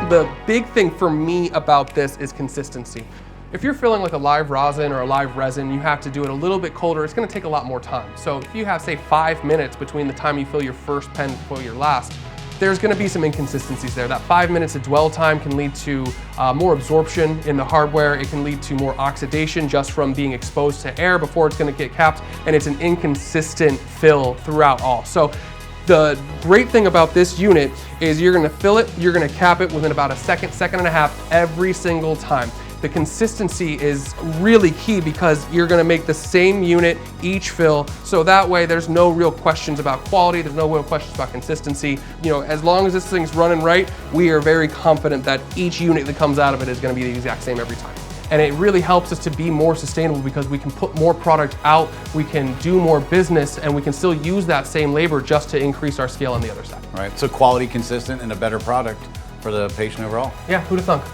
The big thing for me about this is consistency. If you're filling like a live rosin or a live resin, you have to do it a little bit colder, it's gonna take a lot more time. So if you have, say, 5 minutes between the time you fill your first pen before your last, there's gonna be some inconsistencies there. That 5 minutes of dwell time can lead to more absorption in the hardware. It can lead to more oxidation just from being exposed to air before it's gonna get capped, and it's an inconsistent fill throughout all. So the great thing about this unit is you're gonna fill it, you're gonna cap it within about a second, second and a half every single time. The consistency is really key because you're gonna make the same unit each fill, so that way there's no real questions about quality, there's no real questions about consistency. You know, as long as this thing's running right, we are very confident that each unit that comes out of it is gonna be the exact same every time. And it really helps us to be more sustainable because we can put more product out, we can do more business, and we can still use that same labor just to increase our scale on the other side. Right, so quality, consistent, and a better product for the patient overall. Yeah, who'd have thunk?